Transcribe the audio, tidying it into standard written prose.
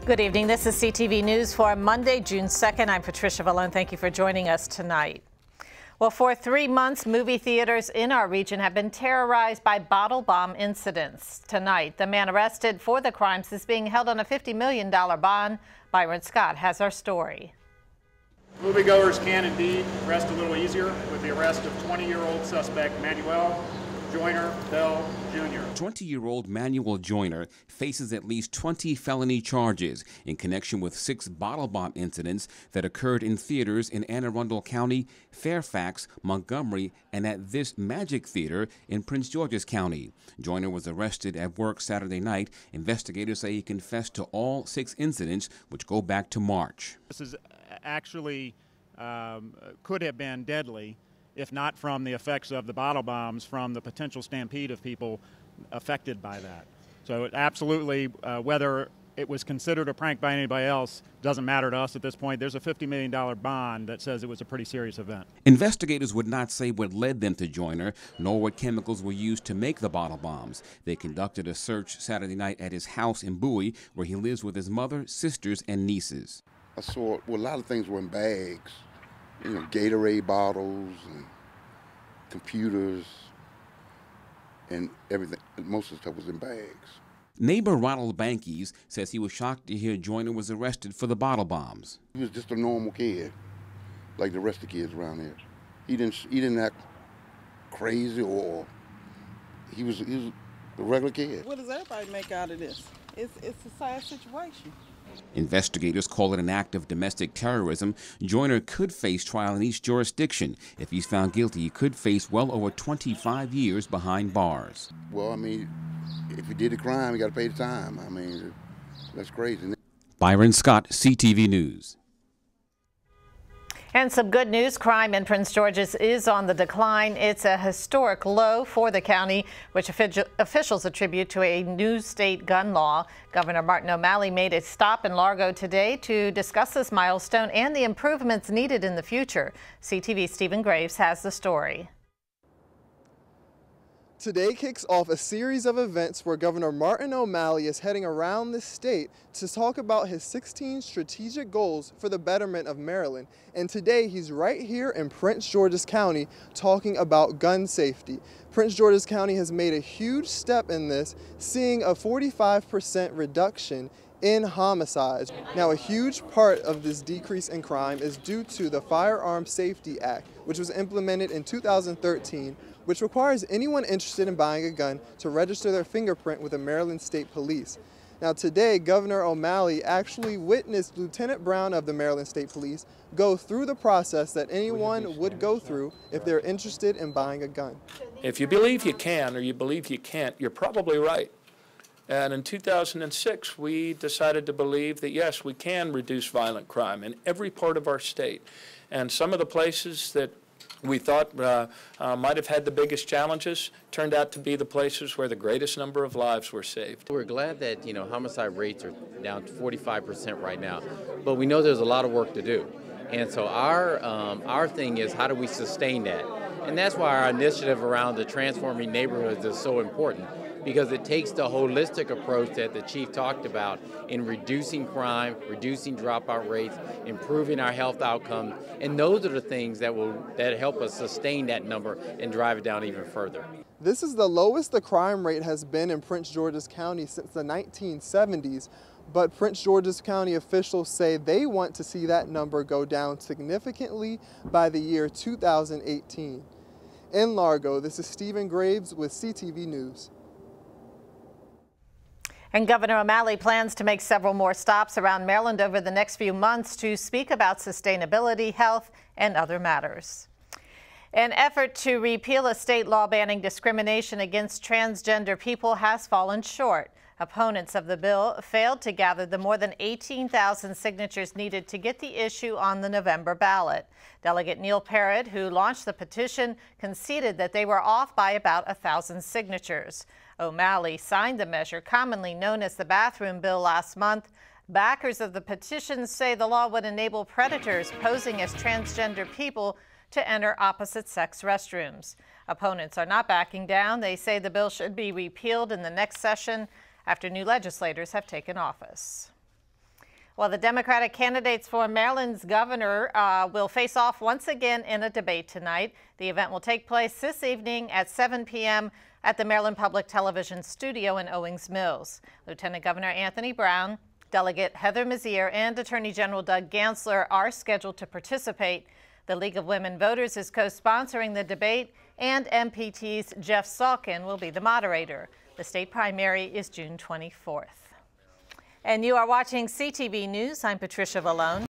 Good evening. This is CTV News for Monday, June 2nd. I'm Patricia Vallone. Thank you for joining us tonight. Well, for 3 months, movie theaters in our region have been terrorized by bottle bomb incidents. Tonight, the man arrested for the crimes is being held on a $50 million bond. Byron Scott has our story. Moviegoers can indeed rest a little easier with the arrest of 20-year-old suspect Manuel Joyner Bell Jr. 20-year-old Manuel Joyner faces at least 20 felony charges in connection with 6 bottle bomb incidents that occurred in theaters in Anne Arundel County, Fairfax, Montgomery, and at this Magic Theater in Prince George's County. Joyner was arrested at work Saturday night. Investigators say he confessed to all 6 incidents, which go back to March. This is actually could have been deadly if not from the effects of the bottle bombs, from the potential stampede of people affected by that. So absolutely, whether it was considered a prank by anybody else doesn't matter to us at this point. There's a $50 million bond that says it was a pretty serious event. Investigators would not say what led them to Joyner, nor what chemicals were used to make the bottle bombs. They conducted a search Saturday night at his house in Bowie, where he lives with his mother, sisters, and nieces. I saw, well, a lot of things were in bags. You know, Gatorade bottles and computers and everything. Most of the stuff was in bags. Neighbor Ronald Bankies says he was shocked to hear Joyner was arrested for the bottle bombs. He was just a normal kid, like the rest of the kids around here. He didn't act crazy, or he was a regular kid. What does everybody make out of this? It's a sad situation. Investigators call it an act of domestic terrorism. Joyner could face trial in each jurisdiction. If he's found guilty, he could face well over 25 years behind bars. Well, I mean, if he did a crime, he got to pay the time. I mean, that's crazy. Byron Scott, CTV News. And some good news, crime in Prince George's is on the decline. It's a historic low for the county, which officials attribute to a new state gun law. Governor Martin O'Malley made a stop in Largo today to discuss this milestone and the improvements needed in the future. CTV's Stephen Graves has the story. Today kicks off a series of events where Governor Martin O'Malley is heading around the state to talk about his 16 strategic goals for the betterment of Maryland. And today he's right here in Prince George's County talking about gun safety. Prince George's County has made a huge step in this, seeing a 45% reduction in homicides. Now, a huge part of this decrease in crime is due to the Firearm Safety Act, which was implemented in 2013, which requires anyone interested in buying a gun to register their fingerprint with the Maryland State Police. Now today, Governor O'Malley actually witnessed Lieutenant Brown of the Maryland State Police go through the process that anyone would go through if they're interested in buying a gun. If you believe you can or you believe you can't, you're probably right. And in 2006, we decided to believe that, yes, we can reduce violent crime in every part of our state. And some of the places that we thought might have had the biggest challenges turned out to be the places where the greatest number of lives were saved. We're glad that, homicide rates are down to 45% right now, but we know there's a lot of work to do. And so our thing is, how do we sustain that? And that's why our initiative around the Transforming Neighborhoods is so important, because it takes the holistic approach that the chief talked about in reducing crime, reducing dropout rates, improving our health outcomes, and those are the things that help us sustain that number and drive it down even further. This is the lowest the crime rate has been in Prince George's County since the 1970s, but Prince George's County officials say they want to see that number go down significantly by the year 2018. In Largo, this is Stephen Graves with CTV News. And Governor O'Malley plans to make several more stops around Maryland over the next few months to speak about sustainability, health, and other matters. An effort to repeal a state law banning discrimination against transgender people has fallen short. Opponents of the bill failed to gather the more than 18,000 signatures needed to get the issue on the November ballot. Delegate Neil Parrott, who launched the petition, conceded that they were off by about 1,000 signatures. O'Malley signed the measure, commonly known as the bathroom bill, last month. Backers of the petition say the law would enable predators posing as transgender people to enter opposite-sex restrooms. Opponents are not backing down. They say the bill should be repealed in the next session after new legislators have taken office. Well, the Democratic candidates for Maryland's governor will face off once again in a debate tonight. The event will take place this evening at 7 p.m. at the Maryland Public Television studio in Owings Mills. Lieutenant Governor Anthony Brown, Delegate Heather Mazier, and Attorney General Doug Gansler are scheduled to participate. The League of Women Voters is co-sponsoring the debate, and MPT's Jeff Salkin will be the moderator. The state primary is June 24th. And you are watching CTV News. I'm Patricia Vallone.